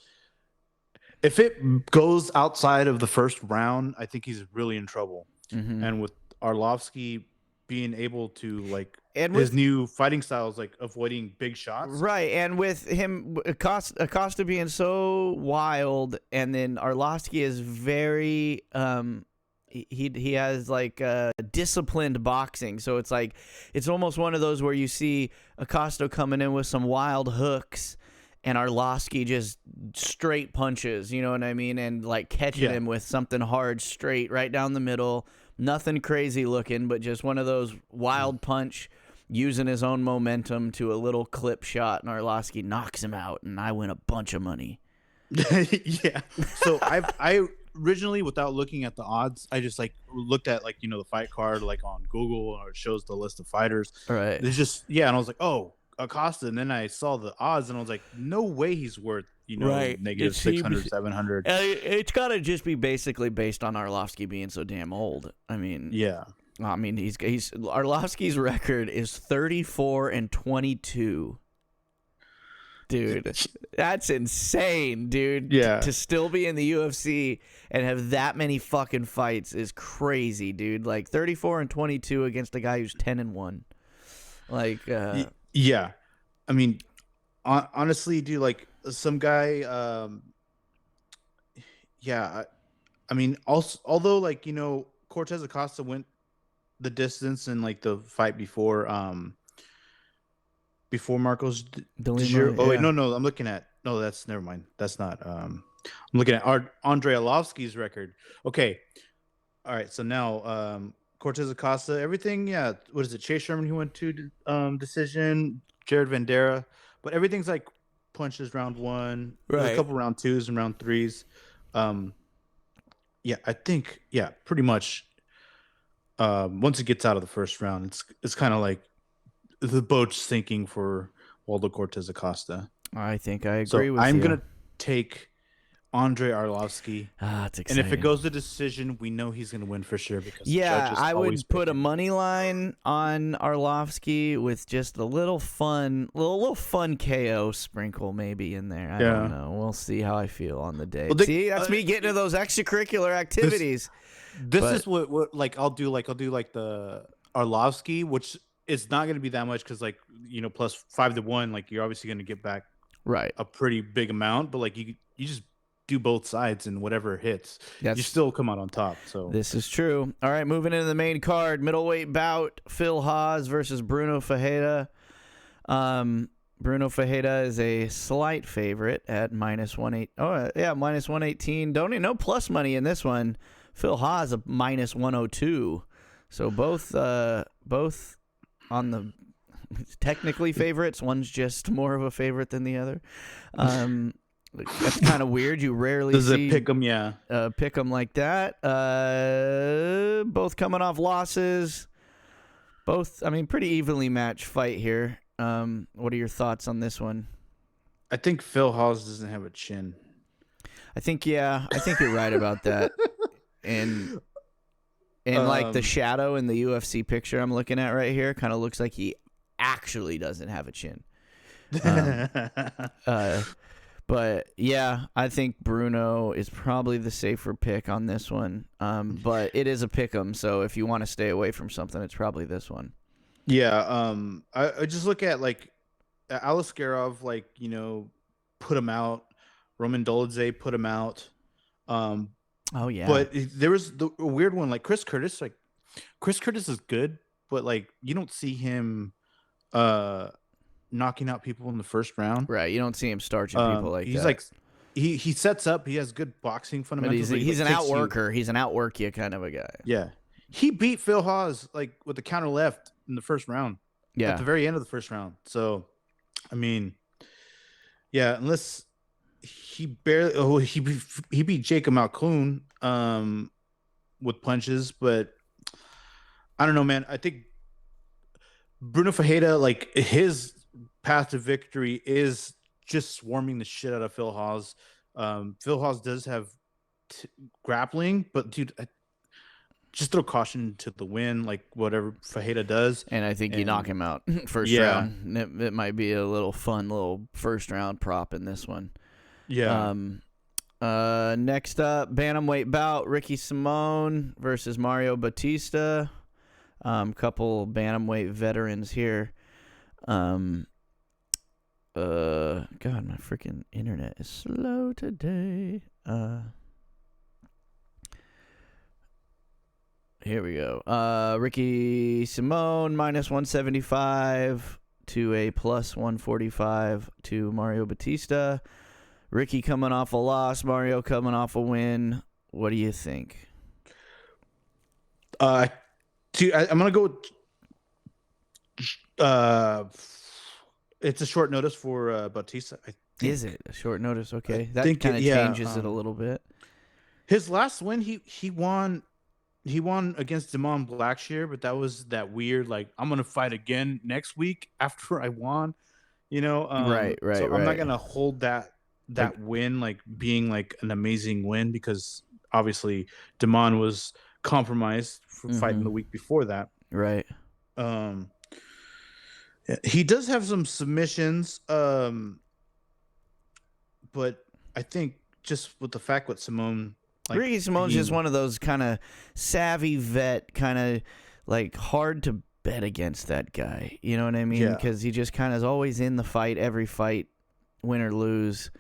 If it goes outside of the first round, I think he's really in trouble. Mm-hmm. And with Arlovski being able to like, and his new fighting style is like avoiding big shots, right? And with him, Acosta being so wild, and then Arlovski is very he has like disciplined boxing, so it's like it's almost one of those where you see Acosta coming in with some wild hooks, and Arlovski just straight punches, you know what I mean, and like catching him with something hard, straight right down the middle. Nothing crazy looking, but just one of those wild punch, using his own momentum to a little clip shot, and Arlovski knocks him out, and I win a bunch of money. Yeah. So I originally, without looking at the odds, I just like looked at like the fight card like on Google, or it shows the list of fighters. Right. It's just and I was like, oh, Acosta, and then I saw the odds, and I was like, no way he's worth right. negative 600, 700. It's got to just be basically based on Arlovski being so damn old. I mean, yeah. I mean, he's Arlovski's record is 34-22. Dude, that's insane, dude. Yeah. To still be in the UFC and have that many fucking fights is crazy, dude. Like 34-22 against a guy who's 10-1. Like, yeah. I mean, honestly, dude, like some guy, yeah. I mean, also, although like, Cortez Acosta went the distance in like the fight before Marcos Delima, oh wait, no, I'm looking at that's never mind. That's not I'm looking at Andrei Arlovski's record. Okay. All right, so now Cortez Acosta, everything, yeah. What is it? Chase Sherman, he went to decision. Jared Vandera, but everything's like punches round one. There's a Right. couple round twos and round threes. Yeah, I think pretty much. Once it gets out of the first round, it's kind of like the boat's sinking for Waldo Cortez Acosta. I think I agree So with I'm you. gonna take Andre Arlovsky. It's And exciting. if it goes to decision, we know he's going to win for sure because the Yeah, judges I always would put pick a him. money line on Arlovsky with just a little fun KO sprinkle maybe in there. I don't know. We'll see how I feel on the day. Well, See, that's me getting to those extracurricular activities. This But- is what like I'll do like the Arlovsky, which is not going to be that much because like plus 5-1, like you're obviously going to get back right. a pretty big amount, but like you just do both sides and whatever hits, you That's- still come out on top. So This is true. All right, moving into the main card, middleweight bout: Phil Haas versus Bruno Ferreira. Bruno Ferreira is a slight favorite at -118. Oh yeah, -118. Don't even know plus money in this one. Phil Haas a -102. So both on the technically favorites. One's just more of a favorite than the other. That's kind of weird. You rarely does see it pick them? Yeah. pick them like that. Both coming off losses. Both, I mean, pretty evenly matched fight here. What are your thoughts on this one? I think Phil Haas doesn't have a chin. I think you're right about that. And like the shadow in the UFC picture I'm looking at right here kind of looks like he actually doesn't have a chin. But yeah, I think Bruno is probably the safer pick on this one. But it is a pick 'em, so if you want to stay away from something, it's probably this one. Yeah, I just look at like Alaskarov, like put him out. Roman Dolidze put him out. Oh yeah, But there was a weird one, like Chris Curtis. Like Chris Curtis is good, but like you don't see him knocking out people in the first round. right. You don't see him starching people like he's that. like he sets up. He has good boxing but fundamentals. he's but an he takes you- outworker. He's an outwork you kind of a guy. Yeah, he beat Phil Haas like with the counter left in the first round. Yeah, At the very end of the first round. So, I mean, yeah, unless he barely he beat Jacob Malkoon with punches, but I don't know, man. I think Bruno Ferreira, like his path to victory is just swarming the shit out of Phil Haas. Phil Haas does have grappling, but dude, just throw caution to the wind, like whatever Ferreira does. and I think you knock him out first Yeah. round. It might be a little first round prop in this one. Yeah. Next up, bantamweight bout: Ricky Simone versus Mario Batista. Couple bantamweight veterans here. God, my freaking internet is slow today. Here we go. Ricky Simone -175 to a +145 to Mario Batista. Ricky coming off a loss, Mario coming off a win. What do you think? Dude, I'm gonna go. It's a short notice for Bautista. I think. Is it a short notice? Okay, that think kind of yeah, changes it a little bit. His last win, he won. He won against Damon Blackshear, but that was that weird. Like I'm gonna fight again next week after I won. Right. So I'm not gonna hold that win like being like an amazing win because obviously Damon was compromised for fighting the week before that. Right. He does have some submissions, but I think just with the fact with Simone, like Ricky Simone's just one of those kind of savvy vet, kind of like hard to bet against that guy. You know what I mean? Yeah. Because he just kind of is always in the fight, every fight, win or lose.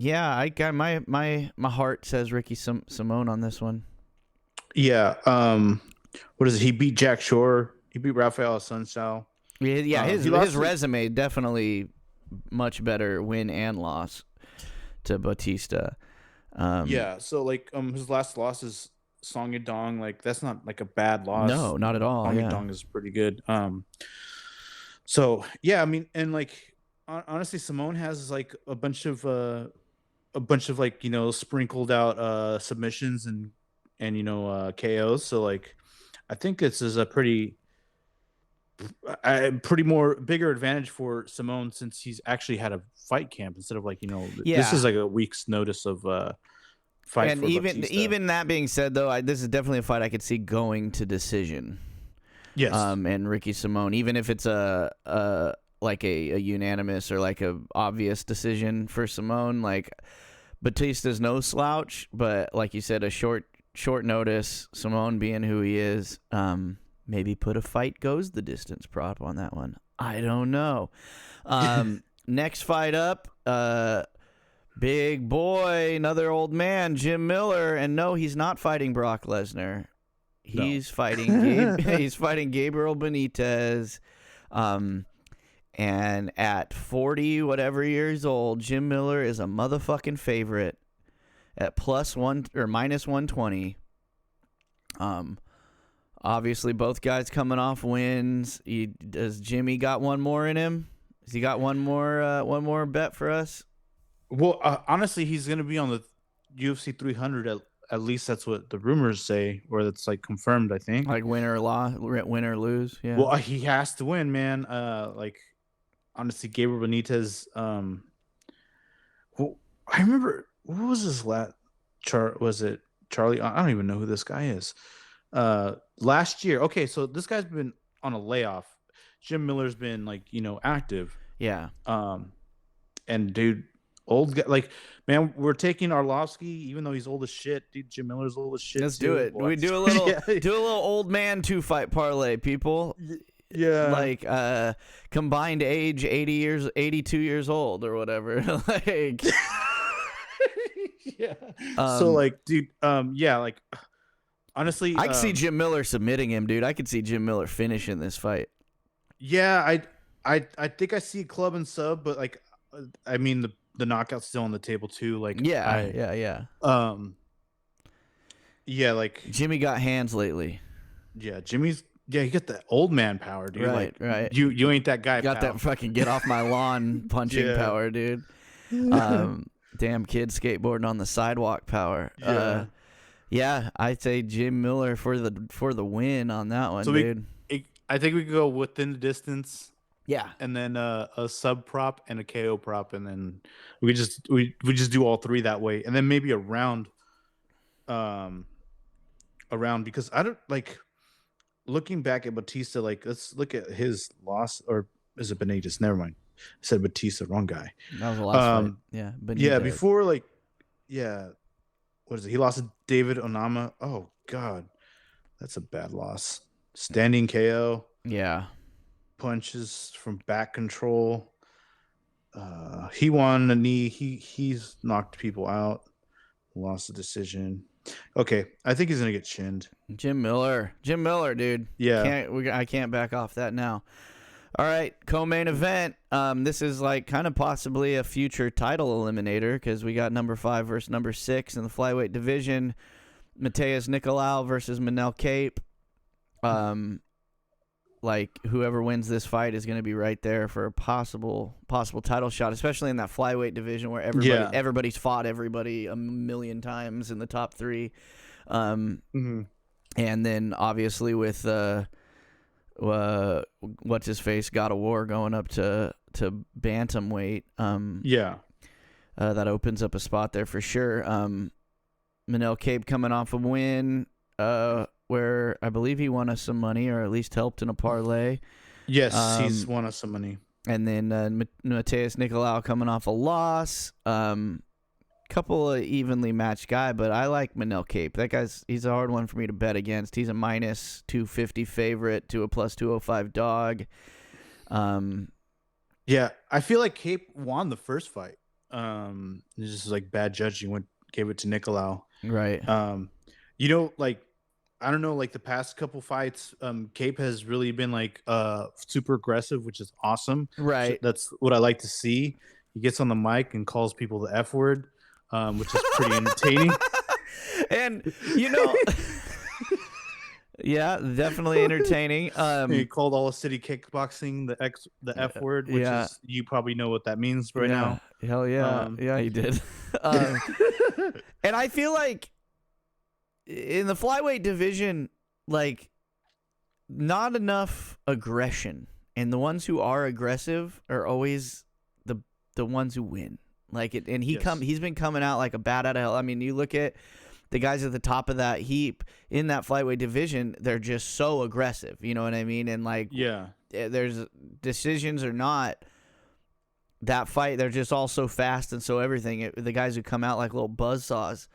Yeah, I got my heart says Ricky Simone on this one. Yeah. What is it? He beat Jack Shore. He beat Rafael Assunção. Yeah, his lost to- resume definitely much better win and loss to Batista. Yeah, so like his last loss is Song Yadong. Like that's not like a bad loss. No, not at all. Song Yeah. Yadong is pretty good. So yeah, I mean, and like honestly, Simone has like a bunch of like sprinkled out submissions and KOs. So like I think this is a pretty more bigger advantage for Simone since he's actually had a fight camp instead of like this Yeah. is like a week's notice of fight And for even Batista. even that being said, though, this is definitely a fight I could see going to decision. Yes. And Ricky Simone, even if it's a like a unanimous or like a obvious decision for Simone, like Batista's no slouch, but like you said, a short notice, Simone being who he is, maybe put a fight goes the distance prop on that one. I don't know. Next fight up, big boy, another old man, Jim Miller, and no, he's not fighting Brock Lesnar. He's fighting he's fighting Gabriel Benitez. And at 40 whatever years old, Jim Miller is a motherfucking favorite at +1 or -120. Obviously both guys coming off wins. Does Jimmy got one more in him? Has he got one more bet for us? Well, honestly, he's going to be on the UFC 300 at least that's what the rumors say, or that's like confirmed, I think. Like win or lose. Yeah. Well, he has to win, man. Like honestly, Gabriel Benitez. Well, I remember what was his last chart? Was it Charlie? I don't even know who this guy is. Last year. Okay, so this guy's been on a layoff. Jim Miller's been like active. Yeah. And dude. Old guy, like man, we're taking Arlovsky, even though he's old as shit. Dude, Jim Miller's old as shit. Let's do it. We do a little do a little old man 2-fight parlay, people. Yeah, like combined age 82 years old or whatever. Like, yeah. So like, dude, yeah, like honestly, I could see Jim Miller submitting him, dude. I could see Jim Miller finishing this fight. Yeah, I think I see club and sub, but like, I mean the knockout's still on the table too. Like yeah. Yeah, like Jimmy got hands lately. Yeah, Jimmy's you got the old man power, dude. Right, like, right. You ain't that guy. Got pal. that fucking get off my lawn punching power, dude. Damn kid skateboarding on the sidewalk power. Yeah, I'd say Jim Miller for the win on that one, dude. I think we could go within the distance. Yeah, and then a sub prop and a KO prop, and then we just do all three that way, and then maybe a round because I don't like looking back at Batista. Like let's look at his loss, or is it Benitez? Never mind, I said Batista, wrong guy. That was the last fight. Yeah, Benitez. Yeah, before what is it? He lost to David Onama. Oh God, that's a bad loss. Standing KO. Yeah. Punches from back control. He won the knee. He's knocked people out. Lost the decision. Okay, I think he's gonna get chinned. Jim Miller, dude. Yeah, I can't back off that now. All right, co-main event. This is like kind of possibly a future title eliminator because we got number 5 versus number 6 in the flyweight division. Mateus Nicolau versus Manel Cape. Like whoever wins this fight is going to be right there for a possible title shot, especially in that flyweight division where everybody's fought everybody a million times in the top 3. And then obviously with what's his face, God of War going up to bantamweight. That opens up a spot there for sure. Manel Cape coming off a win. Where I believe he won us some money, or at least helped in a parlay. Yes, he's won us some money. And then Mateus Nicolau coming off a loss. Couple of evenly matched guy, but I like Manel Cape. That he's a hard one for me to bet against. He's a -250 favorite to a +205 dog. Yeah, I feel like Cape won the first fight. It's just like bad judging gave it to Nicolau. Right. Like I don't know, like the past couple fights, Cape has really been like super aggressive, which is awesome. Right. So that's what I like to see. He gets on the mic and calls people the F word. which is pretty entertaining. And yeah, definitely entertaining. He called all city kickboxing the F word, which is, you probably know what that means right now. Hell yeah, yeah, he did. And I feel like in the flyweight division, like, not enough aggression, and the ones who are aggressive are always the ones who win. Like it, and he's been coming out like a bat out of hell. I mean, you look at the guys at the top of that heap in that flyweight division, they're just so aggressive. You know what I mean? And like, there's decisions or not, that fight, they're just all so fast and so everything. The guys who come out like little buzzsaws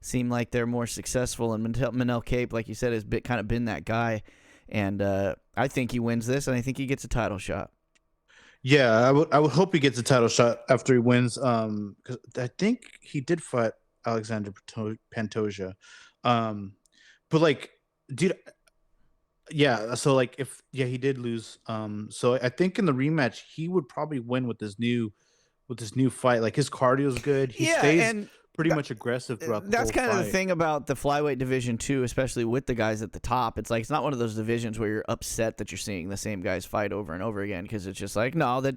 seem like they're more successful. And Manel Cape, like you said, has kind of been that guy. And I think he wins this, and I think he gets a title shot. Yeah, I would hope he gets a title shot after he wins. Because I think he did fight Alexander Pantoja. But like, dude, yeah. So like, he did lose. So I think in the rematch he would probably win with this new fight. Like, his cardio is good. He stays pretty much aggressive throughout the That's whole kind fight. of the thing about the flyweight division too, especially with the guys at the top. It's like, it's not one of those divisions where you're upset that you're seeing the same guys fight over and over again, because it's just like, no, that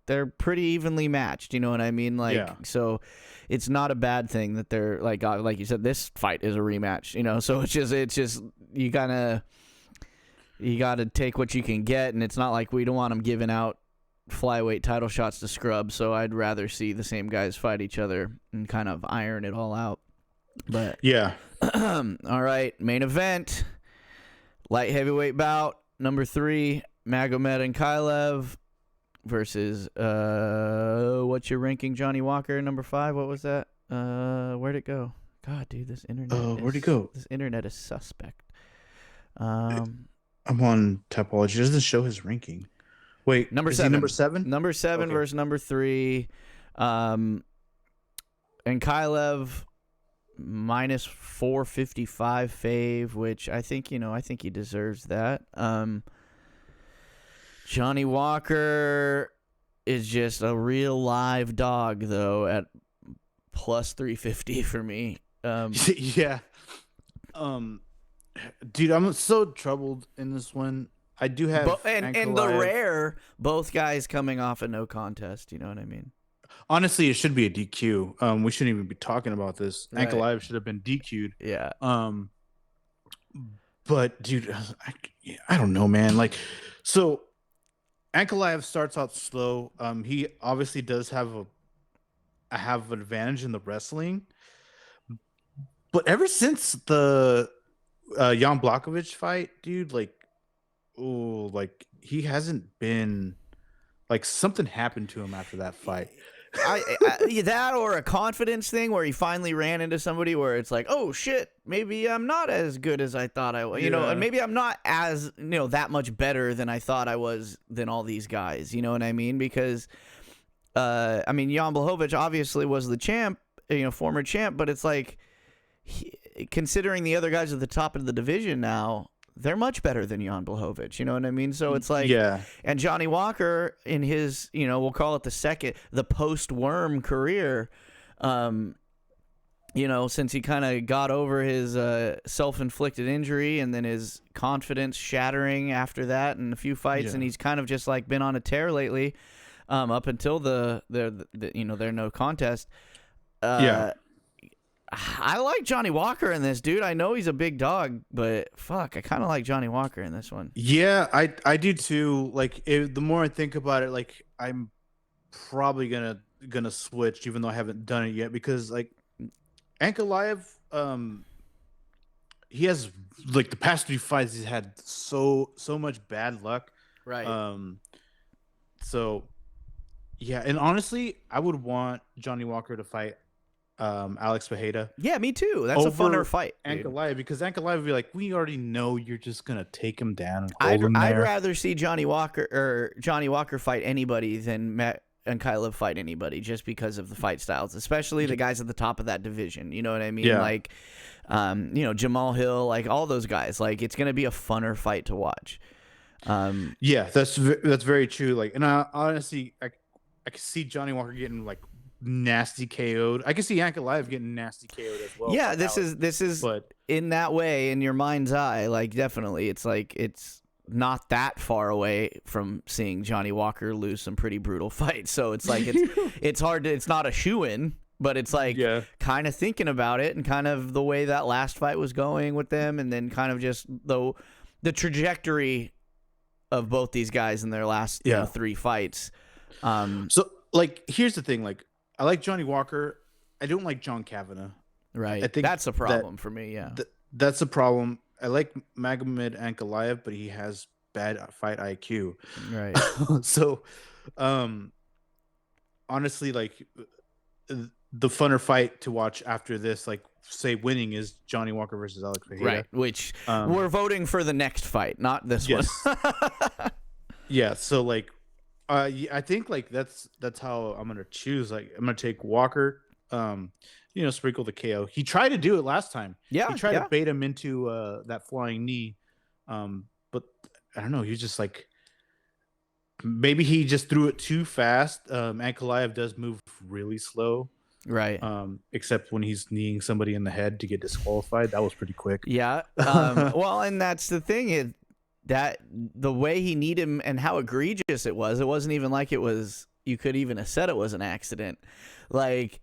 they're pretty evenly matched. You know what I mean? Like, so it's not a bad thing that they're like you said, this fight is a rematch. You know, so it's just you gotta take what you can get, and it's not like we don't want them giving out flyweight title shots to scrub, so I'd rather see the same guys fight each other and kind of iron it all out. But all right, main event, light heavyweight bout number 3, Magomed Ankalaev versus what's your ranking, Johnny Walker, number 5? What was that? Where'd it go? God, dude, this internet. Where'd it go? This internet is suspect. I'm on Topology. It doesn't show his ranking. Wait, number 7. Number 7? Number 7 versus number 3. And Ankalaev minus 455 fave, which I think he deserves that. Johnny Walker is just a real live dog though at plus 350 for me. Yeah. Dude, I'm so troubled in this one. I do have and the rare, both guys coming off a no contest. You know what I mean? Honestly, it should be a DQ. We shouldn't even be talking about this. Right. Ankalaev should have been DQ'd. Yeah. But dude, I don't know, man. Like, so Ankalaev starts out slow. He obviously does have an advantage in the wrestling. But ever since the Jan Blachowicz fight, dude, like he hasn't been, like, something happened to him after that fight. That or a confidence thing where he finally ran into somebody where it's like, oh shit, maybe I'm not as good as I thought I was, you know, and maybe I'm not as, that much better than I thought I was than all these guys, you know what I mean? Because Jan Blachowicz obviously was the champ, former champ, but it's like, considering the other guys at the top of the division now, they're much better than Jan Blachowicz, you know what I mean? So it's like, and Johnny Walker in his, we'll call it the post-worm career, since he kind of got over his self-inflicted injury and then his confidence shattering after that and a few fights, and he's kind of just like been on a tear lately, up until their no contest. I like Johnny Walker in this, dude. I know he's a big dog, but fuck, I kind of like Johnny Walker in this one. Yeah, I do too. Like, the more I think about it, like, I'm probably gonna switch, even though I haven't done it yet, because like Ankalaev, he has, like, the past 3 fights he's had so much bad luck, right? So yeah, and honestly, I would want Johnny Walker to fight Alex Pereira. Yeah, me too. That's a funner fight, Ankalaev, because Ankalaev would be like, we already know you're just gonna take him down. I'd rather see Johnny Walker fight anybody than Ankalaev fight anybody, just because of the fight styles, especially the guys at the top of that division. You know what I mean? Yeah. Like, Jamal Hill, like all those guys. Like, it's gonna be a funner fight to watch. Yeah, that's very true. Like, and I honestly, I can see Johnny Walker getting, like, nasty KO'd. I can see Ankalaev getting nasty KO'd as well. Yeah, this is but in that way in your mind's eye, like definitely. It's like it's not that far away from seeing Johnny Walker lose some pretty brutal fights. So it's like it's hard to, it's not a shoo-in, but it's like kind of thinking about it and kind of the way that last fight was going with them, and then kind of just the trajectory of both these guys in their last 3 fights. So like here's the thing, like I like Johnny Walker. I don't like John Kavanagh. Right. I think that's a problem for me. Yeah. That's a problem. I like Magomed Ankalaev, but he has bad fight IQ. Right. So, honestly, like the funner fight to watch after this, like say winning, is Johnny Walker versus Alex Pereira. Right. Which we're voting for the next fight, not this one. Yeah. So like, I think like that's how I'm gonna choose. Like I'm gonna take Walker. Sprinkle the KO. He tried to do it last time. Yeah, he tried to bait him into that flying knee. But I don't know. He just like maybe he just threw it too fast. Ankalaev does move really slow, right? Except when he's kneeing somebody in the head to get disqualified. That was pretty quick. Yeah. Well, and that's the thing. That the way he kneed him and how egregious it wasn't even like it was. You could even have said it was an accident. Like,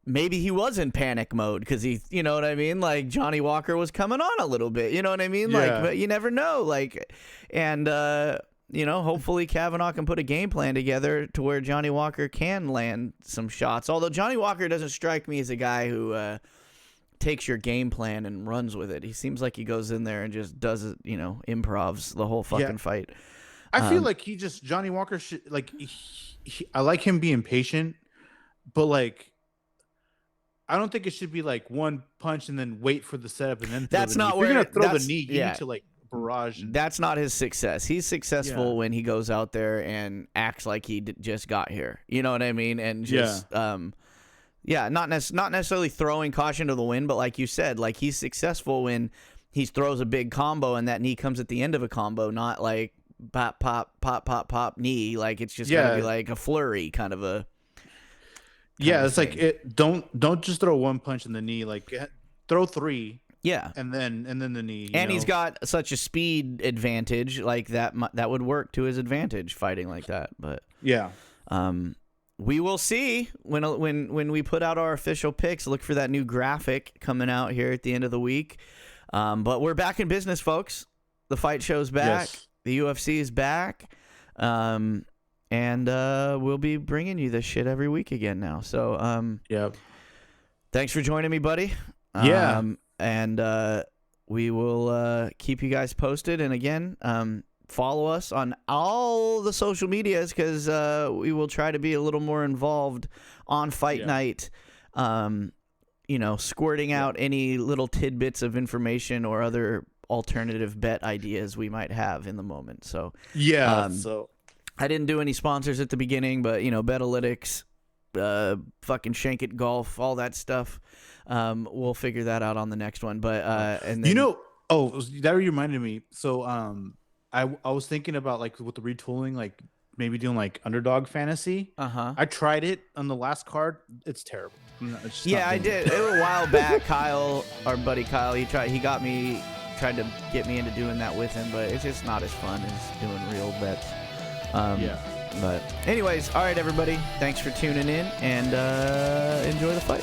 maybe he was in panic mode because he, you know what I mean? Like, Johnny Walker was coming on a little bit, you know what I mean? Yeah. Like, but you never know. Like, and, hopefully Kavanaugh can put a game plan together to where Johnny Walker can land some shots. Although Johnny Walker doesn't strike me as a guy who takes your game plan and runs with it. He seems like he goes in there and just does it, improvs the whole fucking fight. I feel like Johnny Walker should, like, I like him being patient, but like, I don't think it should be like one punch and then wait for the setup and then that's not knee. where you're gonna throw the knee. You need to like barrage. That's not his success. He's successful when he goes out there and acts like he just got here. You know what I mean? And just not necessarily throwing caution to the wind, but like you said, like he's successful when he throws a big combo and that knee comes at the end of a combo, not like pop pop pop pop pop knee. Like it's just gonna be like a flurry kind of a. Yeah, it's like don't just throw one punch in the knee. Like throw 3. Yeah, and then the knee. And he's got such a speed advantage, like that would work to his advantage fighting like that. But we will see when we put out our official picks. Look for that new graphic coming out here at the end of the week. But we're back in business, folks. The fight show's back. Yes. The UFC is back. And we'll be bringing you this shit every week again now. So, thanks for joining me, buddy. And we will keep you guys posted. And again, follow us on all the social medias because we will try to be a little more involved on Fight Night. Squirting out any little tidbits of information or other alternative bet ideas we might have in the moment. So, I didn't do any sponsors at the beginning, but, Betalytics, fucking Shank It Golf, all that stuff. We'll figure that out on the next one. But, and then, that reminded me. So, I was thinking about, like, with the retooling, like, maybe doing, like, underdog fantasy. I tried it on the last card. It's terrible. I did. It was a while back. Kyle, our buddy Kyle, tried to get me into doing that with him, but it's just not as fun as doing real bets. But anyways, all right, everybody. Thanks for tuning in and enjoy the fight.